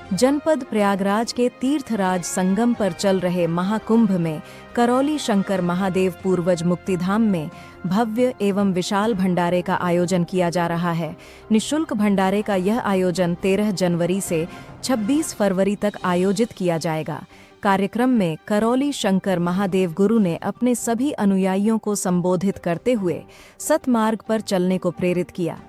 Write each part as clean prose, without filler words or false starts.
जनपद प्रयागराज के तीर्थराज संगम पर चल रहे महाकुंभ में करौली शंकर महादेव पूर्वज मुक्तिधाम में भव्य एवं विशाल भंडारे का आयोजन किया जा रहा है। निःशुल्क भंडारे का यह आयोजन 13 जनवरी से 26 फरवरी तक आयोजित किया जाएगा। कार्यक्रम में करौली शंकर महादेव गुरु ने अपने सभी अनुयायियों को संबोधित करते हुए सतमार्ग पर चलने को प्रेरित किया।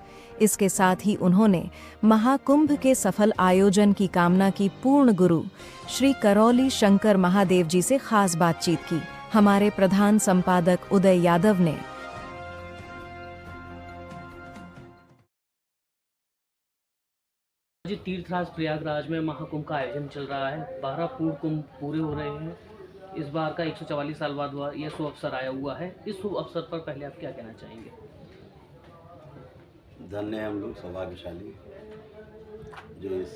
इसके साथ ही उन्होंने महाकुंभ के सफल आयोजन की कामना की। पूर्ण गुरु श्री करौली शंकर महादेव जी से खास बातचीत की। हमारे प्रधान संपादक उदय यादव ने जी तीर्थराज प्रयागराज में महाकुंभ का आयोजन चल रहा है। 12 पूर्ण कुंभ पूरे हो रहे हैं। इस बार का 144 साल बाद यह शुभ अवसर आया हुआ है। इस शुभ अवसर पर पहले आप क्या कहना चाहेंगे? धन्य है हम लोग सौभाग्यशाली जो इस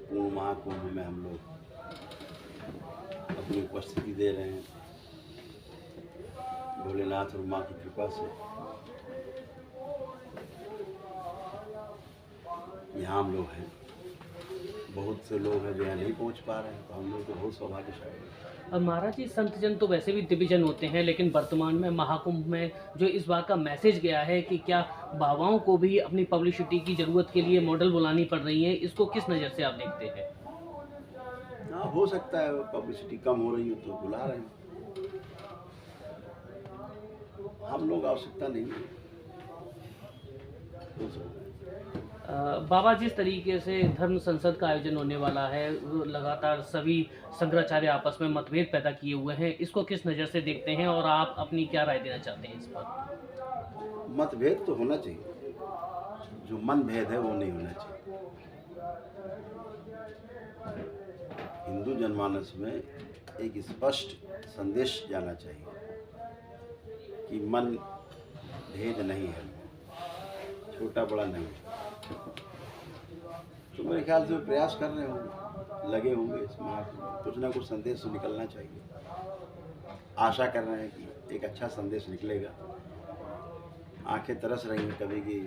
पूर्ण महाकुंभ में हम लोग अपनी उपस्थिति दे रहे हैं। भोलेनाथ और माँ की कृपा से यहाँ हम लोग हैं। बहुत से लोग हैं जो यहाँ नहीं पहुँच पा रहे हैं, तो हम लोग तो बहुत सौभाग्यशाली हैं। और महाराज जी, संत जन तो वैसे भी दिव्य जन होते हैं, लेकिन वर्तमान में महाकुंभ में जो इस बार का मैसेज गया है कि क्या बाबाओं को भी अपनी पब्लिसिटी की ज़रूरत के लिए मॉडल बुलानी पड़ रही है, इसको किस नज़र से आप देखते हैं? हाँ, हो सकता है पब्लिसिटी कम हो रही हो तो बुला रहे हैं। हम लोग आवश्यकता नहीं है। हो सकता है। बाबा, जिस तरीके से धर्म संसद का आयोजन होने वाला है, लगातार सभी शंकराचार्य आपस में मतभेद पैदा किए हुए हैं, इसको किस नज़र से देखते हैं और आप अपनी क्या राय देना चाहते हैं इस पर? मतभेद तो होना चाहिए, जो मन भेद है वो नहीं होना चाहिए। हिंदू जनमानस में एक स्पष्ट संदेश जाना चाहिए कि मन भेद नहीं है, छोटा बड़ा नहीं है। तो मेरे ख्याल से वो प्रयास कर रहे होंगे, लगे होंगे इसमें, कुछ ना कुछ संदेश तो निकलना चाहिए। आशा कर रहे हैं कि एक अच्छा संदेश निकलेगा। आंखें तरस रही हैं कभी कि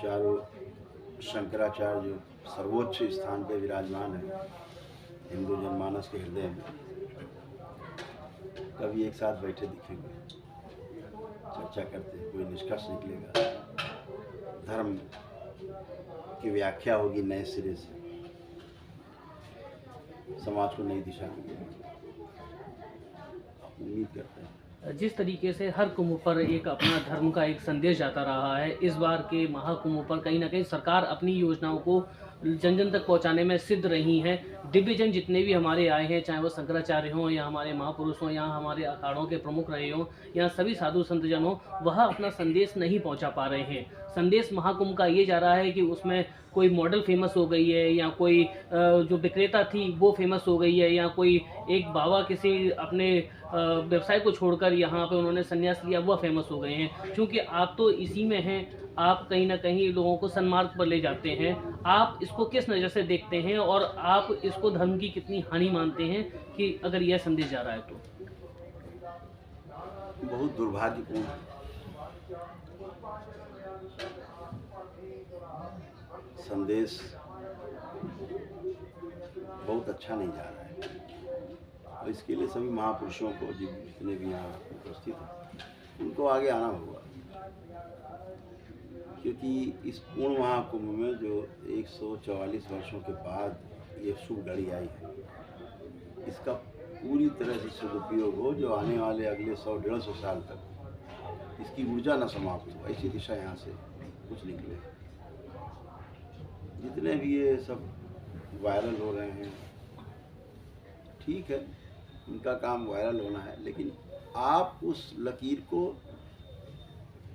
चारों शंकराचार्य जो सर्वोच्च स्थान पे विराजमान है हिंदू जनमानस के हृदय में, कभी एक साथ बैठे दिखेंगे, चर्चा करते हैं, कोई निष्कर्ष निकलेगा, धर्म की व्याख्या होगी नए सिरे से, समाज को नई दिशा मिलेगी। उम्मीद करते हैं। जिस तरीके से हर कुंभ पर एक अपना धर्म का एक संदेश जाता रहा है, इस बार के महाकुंभ पर कहीं ना कहीं सरकार अपनी योजनाओं को जन जन तक पहुंचाने में सिद्ध रही हैं। दिव्य जन जितने भी हमारे आए हैं, चाहे वो शंकराचार्य हों या हमारे महापुरुष हों या हमारे अखाड़ों के प्रमुख रहे हों या सभी साधु संत जन हों, वह अपना संदेश नहीं पहुंचा पा रहे हैं। संदेश महाकुंभ का ये जा रहा है कि उसमें कोई मॉडल फेमस हो गई है या कोई जो विक्रेता थी वो फेमस हो गई है या कोई एक बाबा किसी अपने व्यवसाय को छोड़कर यहाँ पे उन्होंने संन्यास लिया, वह फेमस हो गए हैं। क्योंकि आप तो इसी में हैं, आप कहीं ना कहीं लोगों को सन्मार्ग पर ले जाते हैं। आप इसको किस नज़र से देखते हैं और आप इसको धर्म की कितनी हानि मानते हैं कि अगर यह संदेश जा रहा है तो? बहुत दुर्भाग्यपूर्ण है। संदेश बहुत अच्छा नहीं जा रहा है और इसके लिए सभी महापुरुषों को जितने भी यहाँ उपस्थित हैं उनको आगे आना होगा, क्योंकि इस पूर्ण महाकुंभ में जो 144 वर्षों के बाद ये शुभ घड़ी आई है, इसका पूरी तरह से सदुपयोग हो, जो आने वाले अगले 100-150 साल तक इसकी ऊर्जा न समाप्त हो, ऐसी दिशा यहाँ से कुछ निकले। जितने भी ये सब वायरल हो रहे हैं, ठीक है, उनका काम वायरल होना है, लेकिन आप उस लकीर को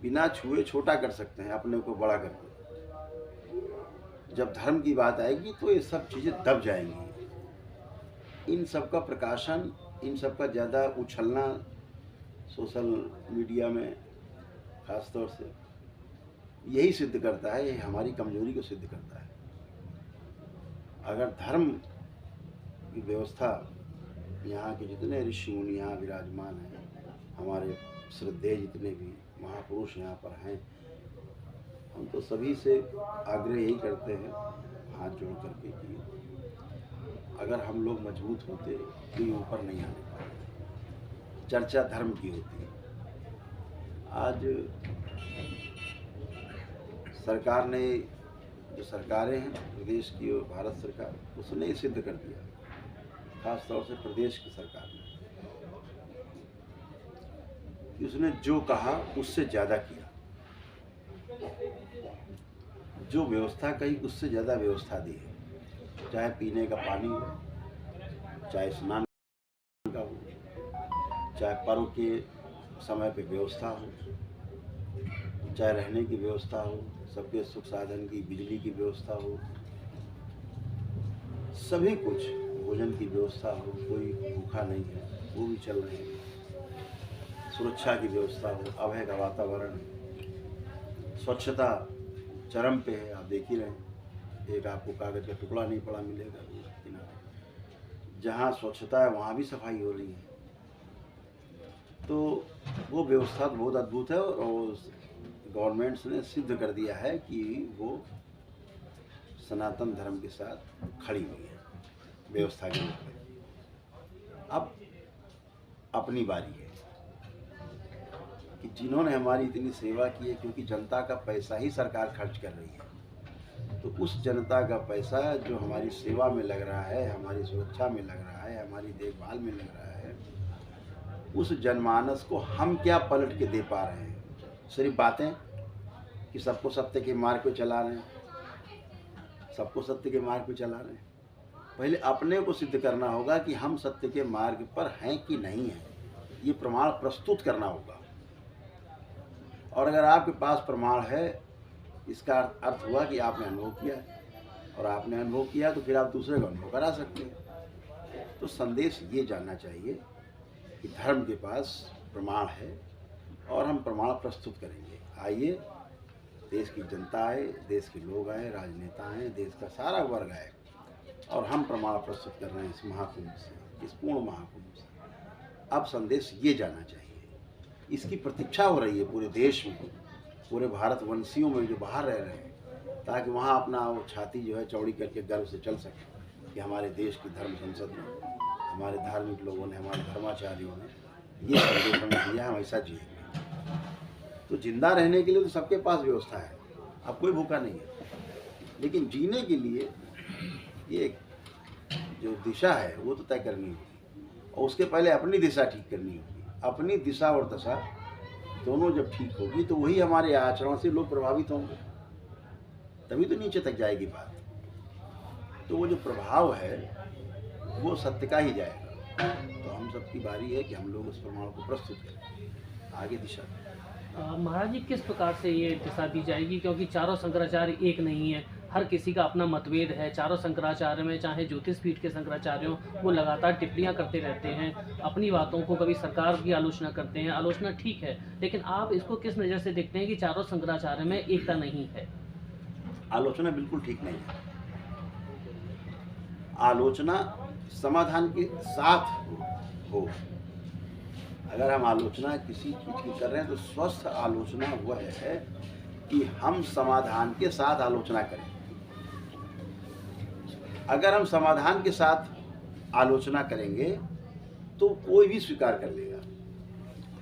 बिना छुए छोटा कर सकते हैं, अपने को बड़ा करके। जब धर्म की बात आएगी तो ये सब चीज़ें दब जाएंगी। इन सब का प्रकाशन, इन सब का ज़्यादा उछलना सोशल मीडिया में ख़ास तौर से यही सिद्ध करता है, ये हमारी कमजोरी को सिद्ध करता है। अगर धर्म की व्यवस्था, यहाँ के जितने ऋषि मुनि यहाँ विराजमान हैं, हमारे श्रद्धेय जितने भी महापुरुष यहाँ पर हैं, हम तो सभी से आग्रह यही करते हैं, हाथ जोड़ करके कि अगर हम लोग मजबूत होते तो ये ऊपर नहीं आने पाते। चर्चा धर्म की होती है। आज सरकार ने, जो सरकारें हैं प्रदेश की और भारत सरकार, उसने ही सिद्ध कर दिया, खास तौर से प्रदेश की सरकार ने, कि उसने जो कहा उससे ज़्यादा किया, जो व्यवस्था कही उससे ज़्यादा व्यवस्था दी है। चाहे पीने का पानी हो, चाहे स्नान का हो, चाहे पर्व के समय पे व्यवस्था हो, चाहे रहने की व्यवस्था हो, सबके सुख साधन की, बिजली की व्यवस्था हो, सभी कुछ, भोजन की व्यवस्था हो, कोई भूखा नहीं है वो भी चल रहे हैं, सुरक्षा की व्यवस्था हो, अभय का वातावरण, स्वच्छता चरम पे है। आप देख ही रहे हैं, एक आपको कागज का टुकड़ा नहीं पड़ा मिलेगा किनारे। जहाँ स्वच्छता है वहाँ भी सफाई हो रही है। तो वो व्यवस्था बहुत अद्भुत है और गवर्नमेंट्स ने सिद्ध कर दिया है कि वो सनातन धर्म के साथ खड़ी हुई है व्यवस्था के रूप में। अब अपनी बारी है कि जिन्होंने हमारी इतनी सेवा की है, क्योंकि जनता का पैसा ही सरकार खर्च कर रही है, तो उस जनता का पैसा जो हमारी सेवा में लग रहा है, हमारी सुरक्षा में लग रहा है, हमारी देखभाल में लग रहा है, उस जनमानस को हम क्या पलट के दे पा रहे हैं? सिर्फ बातें कि सबको सत्य के मार्ग पे चला रहे हैं, सबको सत्य के मार्ग पे चला रहे हैं। पहले अपने को सिद्ध करना होगा कि हम सत्य के मार्ग पर हैं कि नहीं हैं, ये प्रमाण प्रस्तुत करना होगा। और अगर आपके पास प्रमाण है, इसका अर्थ हुआ कि आपने अनुभव किया है, और आपने अनुभव किया तो फिर आप दूसरे को अनुभव करा सकते हैं। तो संदेश ये जानना चाहिए कि धर्म के पास प्रमाण है और हम प्रमाण प्रस्तुत करेंगे। आइए, देश की जनता आए, देश के लोग आए, राजनेता आए, देश का सारा वर्ग आए, और हम प्रमाण प्रस्तुत कर रहे हैं इस महाकुंभ से, इस पूर्ण महाकुंभ से। अब संदेश ये जाना चाहिए, इसकी प्रतीक्षा हो रही है पूरे देश में, पूरे भारतवंशियों में जो बाहर रह रहे हैं, ताकि वहाँ अपना वो छाती जो है चौड़ी करके गर्व से चल सके कि हमारे देश की धर्म संसद में, हमारे धार्मिक लोगों ने, हमारे धर्माचार्यों ने ये संदेश हमें दिया, हम ऐसा जिएंगे। तो जिंदा रहने के लिए तो सबके पास व्यवस्था है, अब कोई भूखा नहीं है, लेकिन जीने के लिए ये जो दिशा है वो तो तय करनी होगी, और उसके पहले अपनी दिशा ठीक करनी होगी। अपनी दिशा और दशा दोनों जब ठीक होगी तो वही हमारे आचरण से लोग प्रभावित होंगे, तभी तो नीचे तक जाएगी बात। तो वो जो प्रभाव है वो सत्य का ही जाएगा। तो हम सबकी बारी है कि हम लोग उस प्रमाण को प्रस्तुत करें, आगे दिशा। महाराज जी, किस प्रकार से ये दिशा दी जाएगी? क्योंकि चारों शंकराचार्य एक नहीं है, हर किसी का अपना मतभेद है। चारों शंकराचार्य में, चाहे ज्योतिष पीठ के शंकराचार्य हों, वो लगातार टिप्पणियां करते रहते हैं अपनी बातों को, कभी सरकार की आलोचना करते हैं। आलोचना ठीक है, लेकिन आप इसको किस नज़र से देखते हैं कि चारों शंकराचार्य में एकता नहीं है? आलोचना बिल्कुल ठीक नहीं है। आलोचना समाधान के साथ हो। अगर हम आलोचना किसी चीज़ की कर रहे हैं तो स्वस्थ आलोचना वह है कि हम समाधान के साथ आलोचना करें। अगर हम समाधान के साथ आलोचना करेंगे तो कोई भी स्वीकार कर लेगा।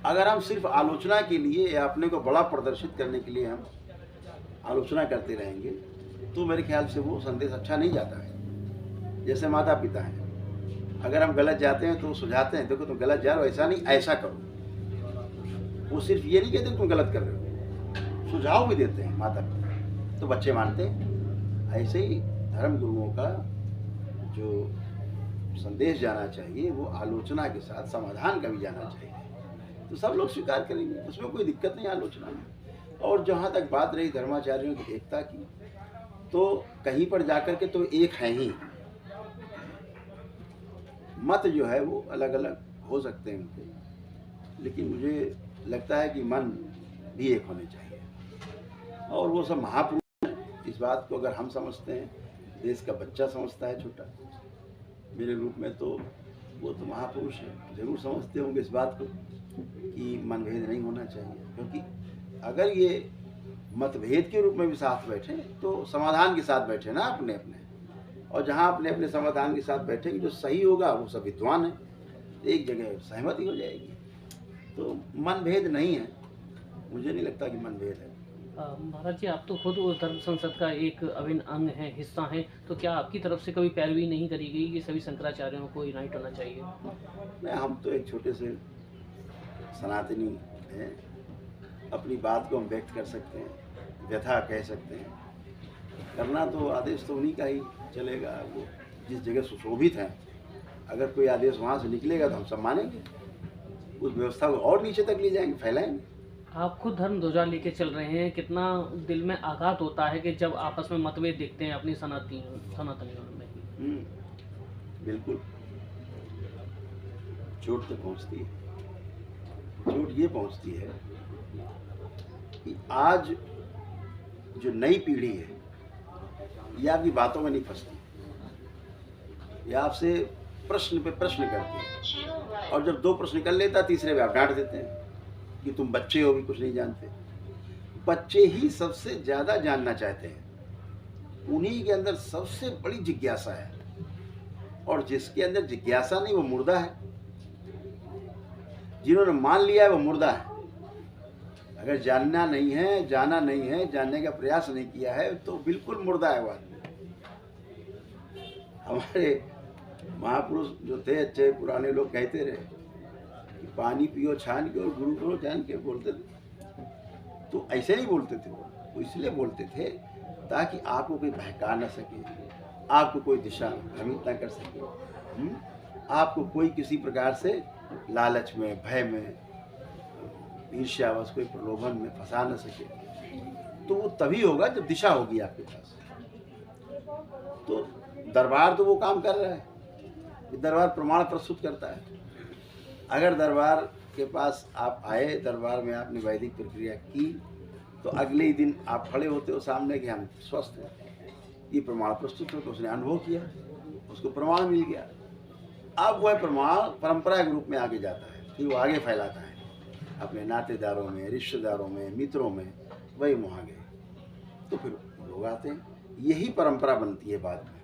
अगर हम सिर्फ आलोचना के लिए या अपने को बड़ा प्रदर्शित करने के लिए हम आलोचना करते रहेंगे तो मेरे ख्याल से वो संदेश अच्छा नहीं जाता है। जैसे माता पिता हैं, अगर हम गलत जाते हैं तो सुझाते हैं, देखो तुम गलत जा रहे हो, ऐसा नहीं ऐसा करो। वो सिर्फ ये नहीं कहते तुम गलत कर रहे हो, सुझाव भी देते हैं माता पिता, तो बच्चे मानते हैं। ऐसे ही धर्म गुरुओं का जो संदेश जाना चाहिए वो आलोचना के साथ समाधान का भी जाना चाहिए, तो सब लोग स्वीकार करेंगे, उसमें कोई दिक्कत नहीं आलोचना में। और जहाँ तक बात रही धर्माचार्यों की एकता की, तो कहीं पर जाकर के तो एक हैं ही, मत जो है वो अलग अलग हो सकते हैं उनके, लेकिन मुझे लगता है कि मन भी एक होने चाहिए। और वो सब महापुरुष हैं, इस बात को अगर हम समझते हैं, देश का बच्चा समझता है छोटा, मेरे रूप में तो वो तो महापुरुष है, जरूर समझते होंगे इस बात को कि मनभेद नहीं होना चाहिए। क्योंकि अगर ये मतभेद के रूप में भी साथ बैठे तो समाधान के साथ बैठे ना अपने अपने, और जहाँ अपने अपने समाधान के साथ बैठेंगे, जो सही होगा वो सब विद्वान है, एक जगह सहमति हो जाएगी। तो मनभेद नहीं है, मुझे नहीं लगता कि मनभेद है। महाराज जी, आप तो खुद उस धर्म संसद का एक अभिन्न अंग है, हिस्सा हैं, तो क्या आपकी तरफ से कभी पैरवी नहीं करी गई कि सभी शंकराचार्यों को यूनाइट होना चाहिए? नहीं, हम तो एक छोटे से सनातनी हैं, अपनी बात को हम व्यक्त कर सकते हैं, व्यथा कह सकते हैं, करना तो आदेश तो उन्हीं का ही चलेगा। वो जिस जगह सुशोभित हैं, अगर कोई आदेश वहाँ से निकलेगा तो हम सब मानेंगे, उस व्यवस्था को और नीचे तक ले जाएंगे, फैलाएंगे। आप खुद धर्म ध्वजा लेके चल रहे हैं, कितना दिल में आघात होता है कि जब आपस में मतभेद दिखते हैं अपनी सनातनियों में? बिल्कुल, चोट तो पहुँचती है। चोट ये पहुँचती है कि आज जो नई पीढ़ी है ये आपकी बातों में नहीं फंसती, ये आपसे प्रश्न पे प्रश्न करती है, और जब 2 प्रश्न कर लेता, तीसरे पे आप डांट देते हैं कि तुम बच्चे हो, भी कुछ नहीं जानते। बच्चे ही सबसे ज़्यादा जानना चाहते हैं, उन्हीं के अंदर सबसे बड़ी जिज्ञासा है, और जिसके अंदर जिज्ञासा नहीं वो मुर्दा है। जिन्होंने मान लिया है वो मुर्दा है। अगर जानना नहीं है, जाना नहीं है, जानने का प्रयास नहीं किया है, तो बिल्कुल मुर्दा है वो आदमी। हमारे महापुरुष जो थे, अच्छे पुराने लोग कहते रहे कि पानी पियो छान के और गुरु करो जान के, बोलते थे। तो ऐसे नहीं बोलते थे वो इसलिए बोलते थे ताकि आपको कोई बहका न सके, आपको कोई दिशा भ्रमित न कर सके, आपको कोई किसी प्रकार से लालच में, भय में, ईर्ष्यावश, कोई प्रलोभन में फंसा न सके। तो वो तभी होगा जब दिशा होगी आपके पास। तो दरबार तो वो काम कर रहा है, दरबार प्रमाण प्रस्तुत करता है। अगर दरबार के पास आप आए, दरबार में आपने वैदिक प्रक्रिया की, तो अगले ही दिन आप खड़े होते हो सामने कि हम स्वस्थ हैं, ये प्रमाण प्रस्तुत हो। तो उसने अनुभव किया, उसको प्रमाण मिल गया। अब वह प्रमाण परंपरा के रूप में आगे जाता है, फिर वो आगे फैलाता है अपने नातेदारों में, रिश्तेदारों में, मित्रों में, वही वहाँ गए तो फिर लोग आते हैं। यही परंपरा बनती है बाद में।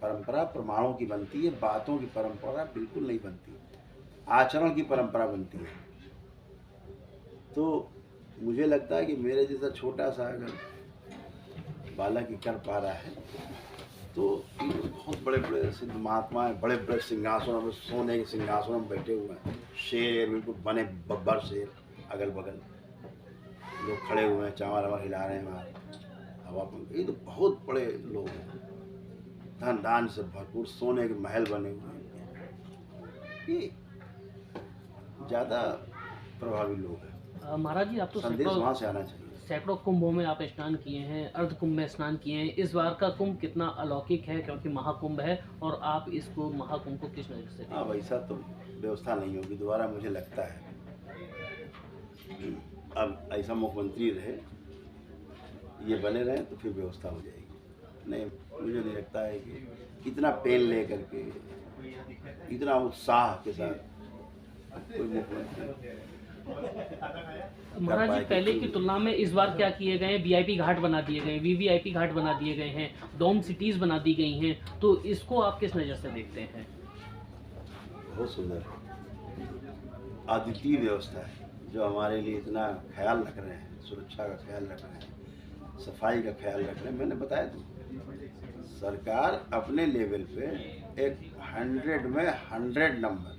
परंपरा प्रमाणों की बनती है, बातों की परंपरा बिल्कुल नहीं बनती, आचरण की परंपरा बनती है। तो मुझे लगता है कि मेरे जैसा छोटा सा अगर बालक ही कर पा रहा है, तो बहुत बड़े बड़े सिद्ध महात्मा हैं, बड़े बड़े सिंहासनों में, सोने के सिंहासनों में बैठे हुए हैं, शेर बिल्कुल बने बब्बर शेर, अगल बगल लोग खड़े हुए हैं, चावल वावल हिला रहे हैं, हवा पंख। ये तो बहुत बड़े लोग हैं, धन दान से भरपूर, सोने के महल बने हुए हैं। ये ज़्यादा प्रभावी लोग हैं। महाराज जी, आप तो संदेश वहाँ से आना चाहिए। सैकड़ों कुंभों में आप स्नान किए हैं, अर्ध कुंभ में स्नान किए हैं। इस बार का कुंभ कितना अलौकिक है, क्योंकि महाकुंभ है, और आप इसको महाकुंभ को किस नजर से? हाँ, वैसा तो व्यवस्था नहीं होगी दोबारा, मुझे लगता है। अब ऐसा मुख्यमंत्री रहे, ये बने रहे, तो फिर व्यवस्था हो जाएगी। नहीं, मुझे नहीं लगता है कि इतना पेन ले करके, इतना उत्साह के साथ कोई मुख्यमंत्री। महाराज जी, पहले की तुलना में इस बार क्या किए गए हैं? वीआईपी घाट बना दिए गए हैं, वीवीआईपी घाट बना दिए गए हैं, डोम सिटीज बना दी गई हैं, तो इसको आप किस नज़र से देखते हैं? बहुत सुंदर, अद्वितीय व्यवस्था है, जो हमारे लिए इतना ख्याल रख रहे हैं, सुरक्षा का ख्याल रख रहे हैं, सफाई का ख्याल रख रहे हैं। मैंने बताया तो, सरकार अपने लेवल पे एक 100 में 100 नंबर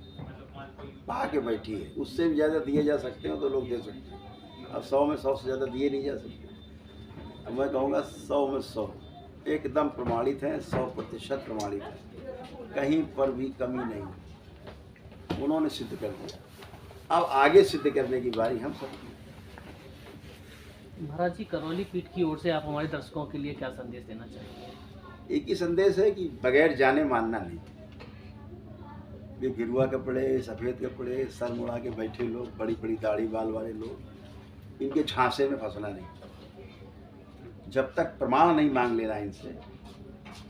पा के बैठी है। उससे भी ज़्यादा दिए जा सकते हैं तो लोग दे सकते हैं, अब 100 में 100 से ज़्यादा दिए नहीं जा सकते। अब मैं कहूँगा 100 में 100 एकदम प्रमाणित हैं, 100% प्रमाणित हैं, कहीं पर भी कमी नहीं। उन्होंने सिद्ध कर दिया, अब आगे सिद्ध करने की बारी हम सब की। महाराज जी, करौली पीठ की ओर से आप हमारे दर्शकों के लिए क्या संदेश देना चाहेंगे? एक ही संदेश है कि बगैर जाने मानना नहीं। ये गिरुआ कपड़े, सफ़ेद कपड़े, सर मुड़ा के बैठे लोग, बड़ी बड़ी दाढ़ी बाल वाले लोग, इनके झांसे में फंसना नहीं। जब तक प्रमाण नहीं मांग लेना इनसे,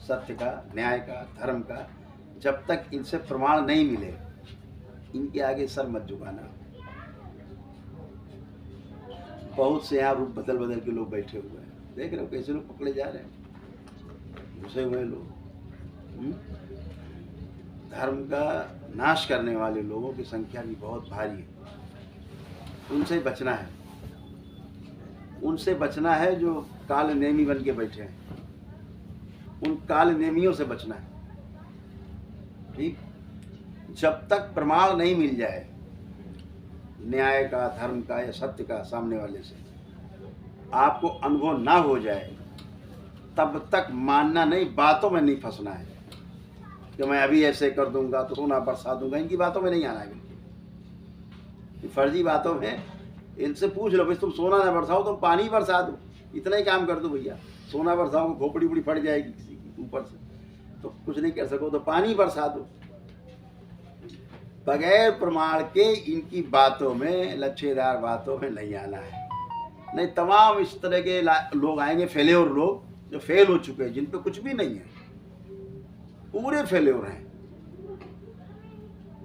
सत्य का, न्याय का, धर्म का, जब तक इनसे प्रमाण नहीं मिले, इनके आगे सर मत झुकाना। बहुत से यहाँ रूप बदल बदल के लोग बैठे हुए हैं, देख रहे हो कैसे लोग पकड़े जा रहे हैं, घुसे हुए लोग। हम्म? धर्म का नाश करने वाले लोगों की संख्या भी बहुत भारी है। उनसे बचना है, उनसे बचना है जो काल नेमी बन के बैठे हैं। उन काल नेमियों से बचना है। ठीक, जब तक प्रमाण नहीं मिल जाए न्याय का, धर्म का या सत्य का सामने वाले से, आपको अनुभव ना हो जाए, तब तक मानना नहीं, बातों में नहीं फंसना है कि मैं अभी ऐसे कर दूंगा तो सोना बरसा दूंगा। इनकी बातों में नहीं आना है बिल्कुल। फर्जी बातों में इनसे पूछ लो, भाई तुम सोना ना बरसाओ, तुम पानी बरसा दो, इतना ही काम कर दो भैया। सोना बरसाओ, खोपड़ी उपड़ी फट जाएगी किसी की ऊपर से, तो कुछ नहीं कर सको, तो पानी बरसा दो। बगैर प्रमाण के इनकी बातों में, लच्छेदार बातों में नहीं आना है। नहीं, तमाम इस तरह के लोग आएंगे, फेल्योर लोग, जो फेल हो चुके हैं, जिन पे कुछ भी नहीं है, पूरे फेल्योर हैं।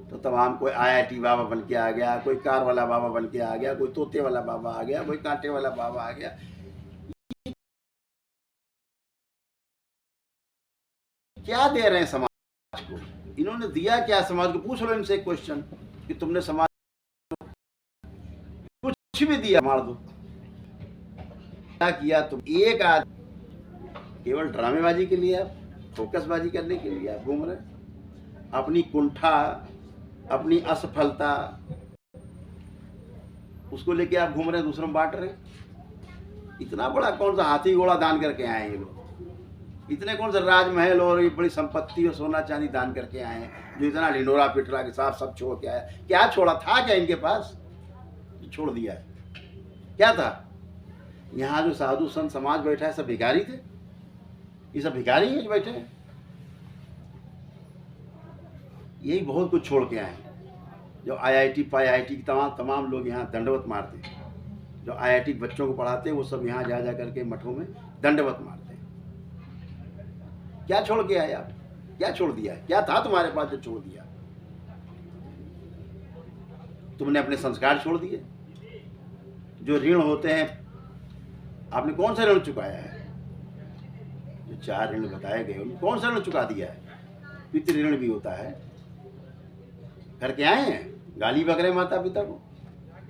तो तमाम, कोई IIT बाबा बन के आ गया, कोई कार वाला बाबा बन के आ गया, कोई तोते वाला बाबा आ गया, कोई कांटे वाला बाबा आ गया। क्या दे रहे हैं समाज को? इन्होंने दिया क्या समाज को? पूछ लो इनसे एक क्वेश्चन कि तुमने समाज कुछ भी दिया, मार दो। क्या किया तुम? एक आदमी केवल ड्रामेबाजी के लिए, फोकसबाजी करने के लिए आप घूम रहे, अपनी कुंठा, अपनी असफलता, उसको लेके आप घूम रहे, दूसरों में बांट रहे। इतना बड़ा कौन सा हाथी घोड़ा दान करके आए हैं ये लोग? इतने कौन सा राजमहल और ये बड़ी संपत्ति और सोना चांदी दान करके आए हैं, जो इतना ढिंडोरा पिटरा के साथ सब छोड़ के आया? क्या छोड़ा था? क्या इनके पास छोड़ दिया है? क्या था? यहाँ जो साधु संत समाज बैठा है, सब भिखारी थे? ये सब भिखारी हैं जो बैठे हैं? यही बहुत कुछ छोड़ के आए हैं। जो IIT PIIT की तमाम लोग यहाँ दंडवत मारते हैं। जो IIT बच्चों को पढ़ाते हैं, वो सब यहाँ जा करके मठों में दंडवत मारते हैं। क्या छोड़ के आए आप? क्या छोड़ दिया है? क्या था तुम्हारे पास जो छोड़ दिया? तुमने अपने संस्कार छोड़ दिए। जो ऋण होते हैं, आपने कौन सा ऋण चुकाया है? जो 4 ऋण बताए गए, उनमें कौन सा ऋण चुका दिया है? पितृ ऋण भी होता है, करके आए हैं। गाली बक रहे माता पिता को।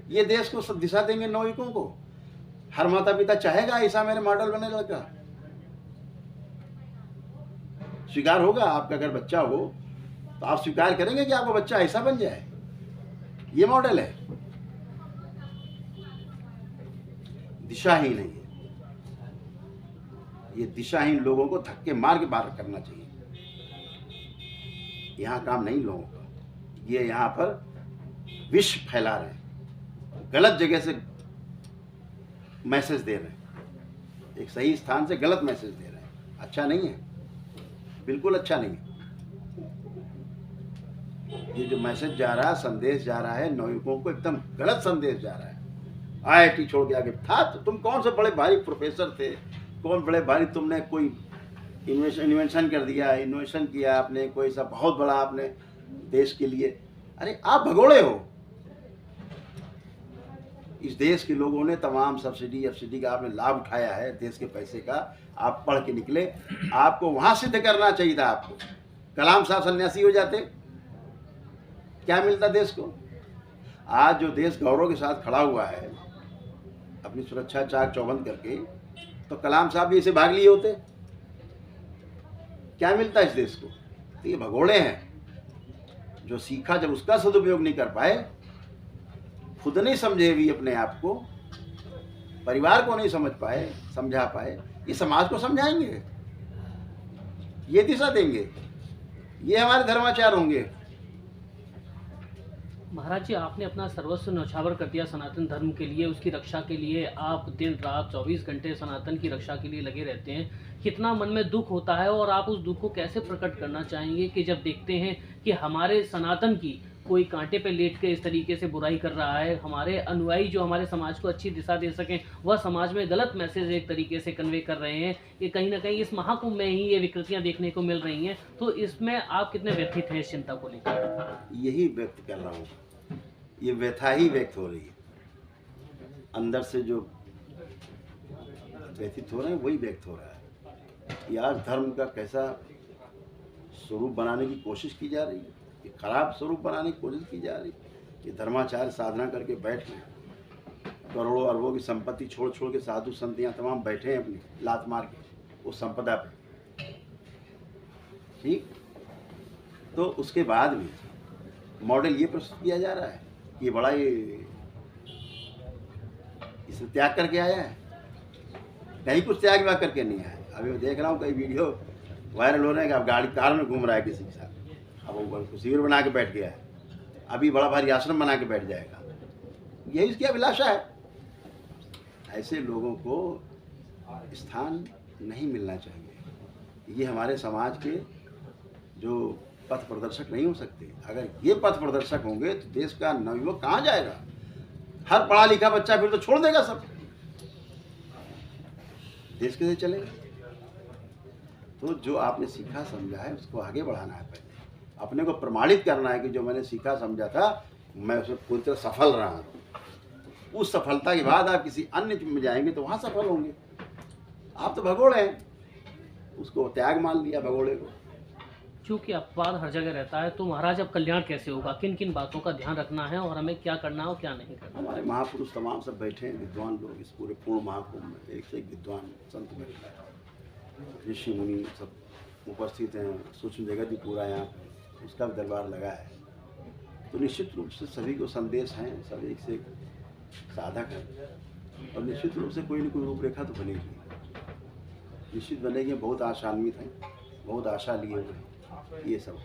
ये देश को सब दिशा देंगे नौयुवकों को। हर माता पिता चाहेगा ऐसा मेरे मॉडल बने लड़का। स्वीकार होगा, आपका अगर बच्चा हो तो आप स्वीकार करेंगे कि आपका बच्चा ऐसा बन जाए? ये मॉडल है। दिशाहीन है ये दिशाहीन लोगों को धक्के मार के बाहर करना चाहिए। यहाँ काम नहीं लोगों का। ये यहाँ पर विष फैला रहे हैं, गलत जगह से मैसेज दे रहे हैं, एक सही स्थान से गलत मैसेज दे रहे हैं। अच्छा नहीं है, बिल्कुल अच्छा नहीं है। ये जो मैसेज जा रहा है, संदेश जा रहा है नौयुवकों को, एकदम गलत संदेश जा रहा है। IIT छोड़ के आगे था तो तुम कौन से बड़े भारी प्रोफेसर थे, कौन बड़े भारी, तुमने कोई इन्वेंशन कर दिया, इन्वेंशन किया आपने, कोई सा बहुत बड़ा आपने देश के लिए। अरे आप भगोड़े हो। इस देश के लोगों ने तमाम सब्सिडी का आपने लाभ उठाया है, देश के पैसे का। आप पढ़ के निकले, आपको वहां सिद्ध करना चाहिए था। आपको कलाम साहब सन्यासी हो जाते, क्या मिलता देश को? आज जो देश गौरव के साथ खड़ा हुआ है, अपनी सुरक्षा चाक चौबंद करके, तो कलाम साहब भी इसे भाग लिए होते। क्या मिलता इस देश को? तो ये भगोड़े हैं। जो सीखा जब उसका सदुपयोग नहीं कर पाए, खुद नहीं समझे भी अपने आप को, परिवार को नहीं समझ पाए, समझा पाए, ये समाज को समझाएंगे, ये दिशा देंगे, ये हमारे धर्माचार होंगे। महाराज जी, आपने अपना सर्वस्व न्यौछावर कर दिया सनातन धर्म के लिए, उसकी रक्षा के लिए आप दिन रात 24 घंटे सनातन की रक्षा के लिए लगे रहते हैं। कितना मन में दुख होता है, और आप उस दुख को कैसे प्रकट करना चाहेंगे कि जब देखते हैं कि हमारे सनातन की कोई कांटे पे लेट के इस तरीके से बुराई कर रहा है, हमारे अनुयायी जो हमारे समाज को अच्छी दिशा दे सकें, वह समाज में गलत मैसेज एक तरीके से कन्वे कर रहे हैं। ये कहीं ना कहीं इस महाकुंभ में ही ये विकृतियां देखने को मिल रही हैं। तो इसमें आप कितने व्यथित हैं इस चिंता को लेकर? यही व्यक्त कर रहा हूँ, ये व्यथा ही व्यक्त हो रही है। अंदर से जो व्यथित हो रहे हैं वही व्यक्त हो रहा है। ये आज धर्म का कैसा स्वरूप बनाने की कोशिश की जा रही है, कि खराब स्वरूप बनाने की कोशिश की जा रही है, कि धर्माचार्य साधना करके बैठ गए, करोड़ों अरबों की संपत्ति छोड़ छोड़ के साधु संत यहाँ तमाम बैठे हैं अपनी लात मार के उस संपदा पे। ठीक, तो उसके बाद भी मॉडल ये प्रस्तुत किया जा रहा है कि बड़ा ये इसे त्याग करके आया है, कहीं कुछ त्याग व्याग करके नहीं आया। अभी मैं देख रहा हूँ कई वीडियो वायरल हो रहे हैं कि अब गाड़ी कार में घूम रहा है किसी के साथ, अब वो शिविर बना के बैठ गया है, अभी बड़ा भारी आश्रम बना के बैठ जाएगा, यही उसकी अभिलाषा है। ऐसे लोगों को स्थान नहीं मिलना चाहिए। ये हमारे समाज के जो पथ प्रदर्शक नहीं हो सकते। अगर ये पथ प्रदर्शक होंगे तो देश का नवयुवक कहाँ जाएगा? हर पढ़ा लिखा बच्चा फिर तो छोड़ देगा सब, देश कैसे चलेगा? तो जो आपने सीखा समझा है उसको आगे बढ़ाना है, पहले अपने को प्रमाणित करना है कि जो मैंने सीखा समझा था मैं उसमें पूरी तरह सफल रहा हूँ। उस सफलता के बाद आप किसी अन्य में जाएंगे तो वहाँ सफल होंगे। आप तो भगोड़े हैं, उसको त्याग मान लिया भगोड़े को। क्योंकि अपवाद हर जगह रहता है, तो महाराज अब कल्याण कैसे होगा? किन किन बातों का ध्यान रखना है और हमें क्या करना है और क्या नहीं करना? हमारे महापुरुष तमाम सब बैठे हैं, विद्वान लोग इस पूरे पूर्ण महाकुंभ में एक से एक विद्वान संत बैठे हैं, ऋषि मुनि सब उपस्थित हैं, सूक्ष्म जगत भी पूरा यहाँ उसका भी दरबार लगा है। तो निश्चित रूप से सभी को संदेश हैं, सब एक से एक साधक हैं और निश्चित रूप से कोई न कोई रूपरेखा तो बनेगी, निश्चित बनेगी। बहुत आशान्वित हैं, बहुत आशा लिए हुए हैं ये सब।